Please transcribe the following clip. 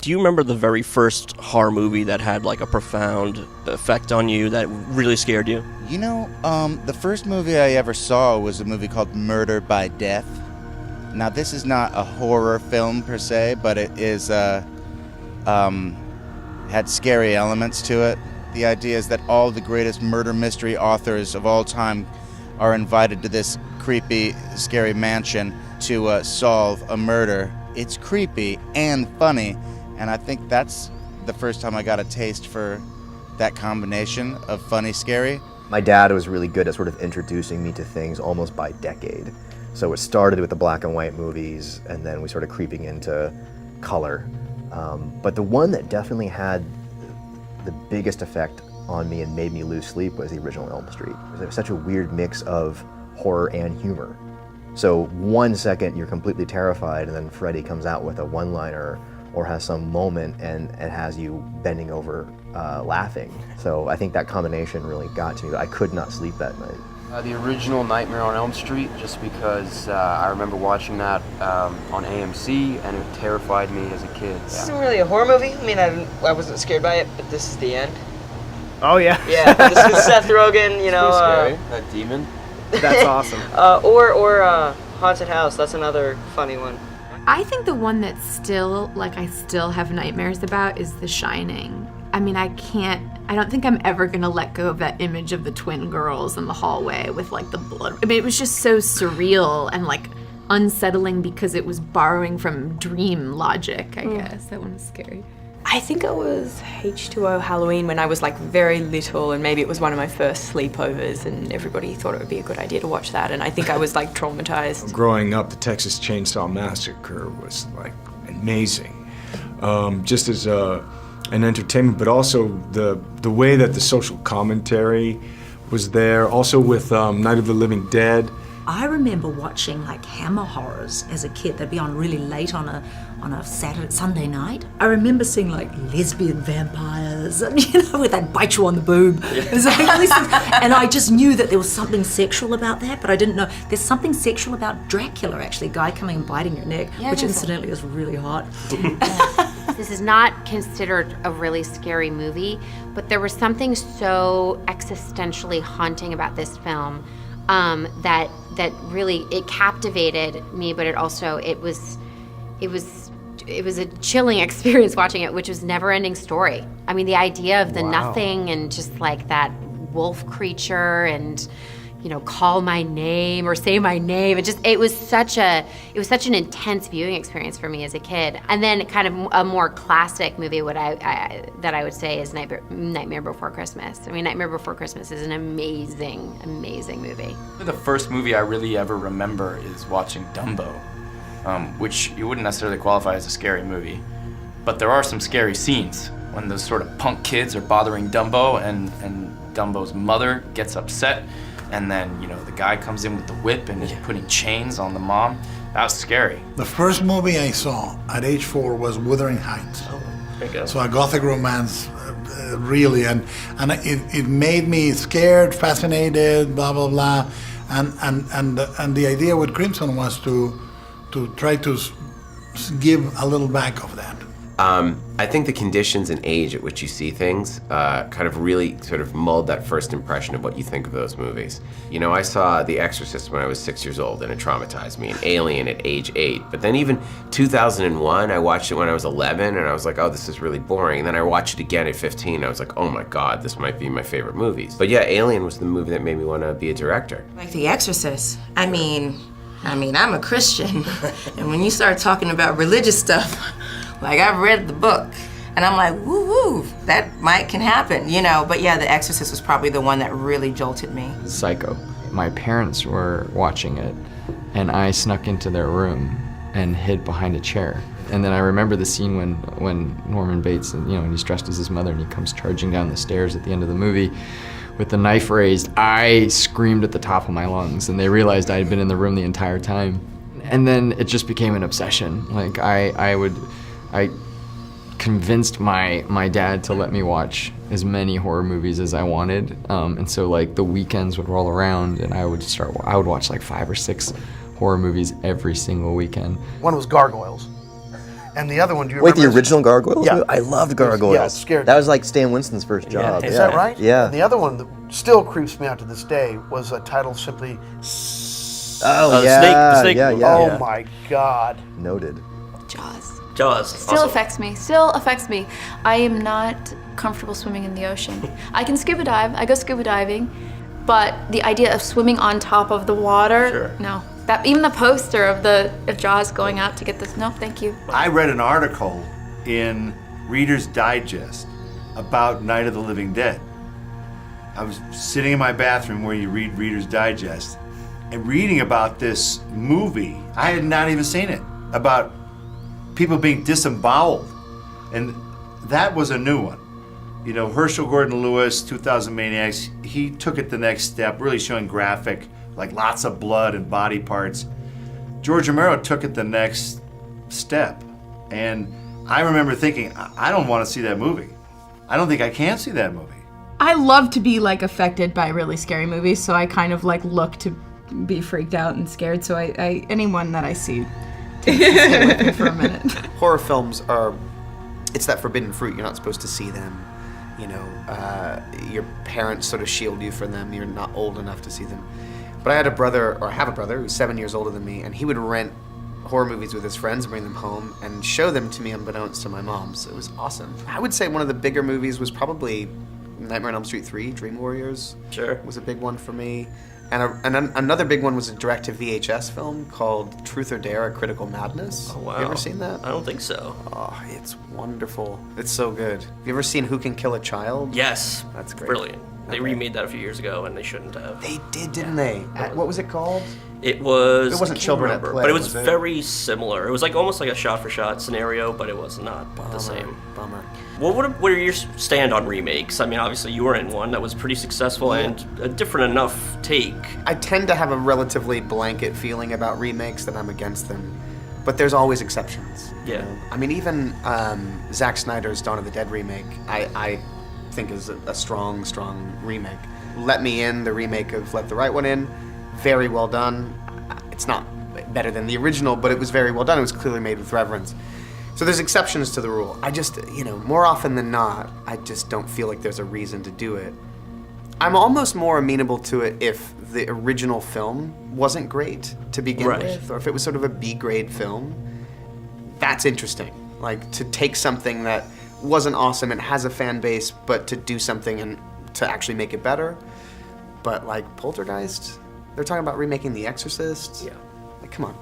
Do you remember the very first horror movie that had like a profound effect on you that really scared you? You know, the first movie I ever saw was a movie called Murder by Death. Now, this is not a horror film per se, but it is had scary elements to it. The idea is that all the greatest murder mystery authors of all time are invited to this creepy, scary mansion to solve a murder. It's creepy and funny, and I think that's the first time I got a taste for that combination of funny, scary. My dad was really good at sort of introducing me to things almost by decade. So it started with the black and white movies, and then we started creeping into color. But the one that definitely had the biggest effect on me and made me lose sleep was the original Elm Street. It was such a weird mix of horror and humor. So 1 second you're completely terrified, and then Freddy comes out with a one-liner or has some moment and it has you bending over laughing. So I think that combination really got to me. I could not sleep that night. The original Nightmare on Elm Street, just because I remember watching that on AMC, and it terrified me as a kid. This isn't really a horror movie. I mean, I wasn't scared by it, but this is the end. Oh yeah. Yeah, this is Seth Rogen. You know, scary. That demon. That's awesome. Or Haunted House. That's another funny one. I think the one that still, like, I still have nightmares about is The Shining. I mean, I don't think I'm ever gonna let go of that image of the twin girls in the hallway with like the blood. I mean, it was just so surreal and like unsettling because it was borrowing from dream logic, I guess. That one was scary. I think it was H2O Halloween when I was like very little, and maybe it was one of my first sleepovers, and everybody thought it would be a good idea to watch that, and I think I was like traumatized. Growing up, the Texas Chainsaw Massacre was like amazing, just as an entertainment, but also the way that the social commentary was there. Also with Night of the Living Dead. I remember watching like Hammer horrors as a kid. They'd be on really late on a Sunday night. I remember seeing like lesbian vampires, and where they'd bite you on the boob. It was like, and I just knew that there was something sexual about that, but I didn't know. There's something sexual about Dracula, actually, a guy coming and biting your neck, which incidentally is really hot. This is not considered a really scary movie, but there was something so existentially haunting about this film that really, it captivated me, but it also, it was a chilling experience watching it, which was never-ending story. I mean, the idea of the nothing and just like that wolf creature and, call my name or say my name. It was such an intense viewing experience for me as a kid. And then kind of a more classic movie that I would say is Nightmare Before Christmas. I mean, Nightmare Before Christmas is an amazing, amazing movie. The first movie I really ever remember is watching Dumbo, which you wouldn't necessarily qualify as a scary movie. But there are some scary scenes when those sort of punk kids are bothering Dumbo, and Dumbo's mother gets upset. And then, the guy comes in with the whip and is putting chains on the mom. That was scary. The first movie I saw at age 4 was Wuthering Heights. Oh, so a gothic romance, really, and it made me scared, fascinated, blah blah blah, and the idea with Crimson was to try to give a little back of that. I think the conditions and age at which you see things kind of really sort of mold that first impression of what you think of those movies. I saw The Exorcist when I was 6 years old, and it traumatized me, and Alien at age 8. But then even 2001, I watched it when I was 11, and I was like, oh, this is really boring. And then I watched it again at 15, and I was like, oh my God, this might be my favorite movies. But yeah, Alien was the movie that made me want to be a director. Like The Exorcist, I mean, I'm a Christian, and when you start talking about religious stuff, like, I've read the book, and I'm like, woo-woo, that can happen, But yeah, The Exorcist was probably the one that really jolted me. Psycho. My parents were watching it, and I snuck into their room and hid behind a chair. And then I remember the scene when Norman Bates, and he's dressed as his mother, and he comes charging down the stairs at the end of the movie with the knife raised. I screamed at the top of my lungs, and they realized I had been in the room the entire time. And then it just became an obsession. Like, I convinced my dad to let me watch as many horror movies as I wanted, and so like the weekends would roll around, and I would watch like 5 or 6 horror movies every single weekend. One was Gargoyles. And the other one, do you Wait, remember? the original Gargoyles? Yeah. I loved Gargoyles. Yeah, scared. That was like Stan Winston's first job. Is that right? Yeah. And the other one that still creeps me out to this day was a title simply. Oh, yeah. The snake. Oh my God. Noted. Jaws. Still affects me. Still affects me. I am not comfortable swimming in the ocean. I can scuba dive. I go scuba diving, but the idea of swimming on top of the water, no. That even the poster of Jaws going out to get this. No, thank you. I read an article in Reader's Digest about Night of the Living Dead. I was sitting in my bathroom where you read Reader's Digest and reading about this movie. I had not even seen it, about people being disemboweled. And that was a new one. You know, Herschel Gordon Lewis, 2000 Maniacs, he took it the next step, really showing graphic, like lots of blood and body parts. George Romero took it the next step. And I remember thinking, I don't want to see that movie. I don't think I can see that movie. I love to be like affected by really scary movies, so I kind of like look to be freaked out and scared. So I anyone that I see takes to stay with me for a minute. Horror films are, it's that forbidden fruit. You're not supposed to see them. You know, your parents sort of shield you from them. You're not old enough to see them. But I had a brother, or I have a brother, who's 7 years older than me, and he would rent horror movies with his friends, bring them home, and show them to me unbeknownst to my mom. So it was awesome. I would say one of the bigger movies was probably Nightmare on Elm Street 3, Dream Warriors. Sure. Was a big one for me. And another big one was a direct-to-VHS film called Truth or Dare, A Critical Madness. Oh, wow. Have you ever seen that? I don't think so. Oh, it's wonderful. It's so good. Have you ever seen Who Can Kill a Child? Yes. That's great. Brilliant. They Okay. remade that a few years ago, and they shouldn't have. They did, didn't they? What was it called? It was. It wasn't I can't Children at remember, Play, but it was was it? very similar. It was like almost like a shot-for-shot scenario, but it was not the same. Bummer. Well, what are your stand on remakes? I mean, obviously you were in one that was pretty successful and a different enough take. I tend to have a relatively blanket feeling about remakes that I'm against them, but there's always exceptions. Yeah. You know? I mean, even Zack Snyder's Dawn of the Dead remake, I think is a strong remake. Let Me In, the remake of Let the Right One In, very well done. It's not better than the original, but it was very well done. It was clearly made with reverence. So there's exceptions to the rule. I just, you know, more often than not, I just don't feel like there's a reason to do it. I'm almost more amenable to it if the original film wasn't great to begin with, or if it was sort of a B-grade film. That's interesting. Like, to take something that wasn't awesome and has a fan base, but to do something and to actually make it better. But like Poltergeist, they're talking about remaking The Exorcist. Yeah. Like, come on.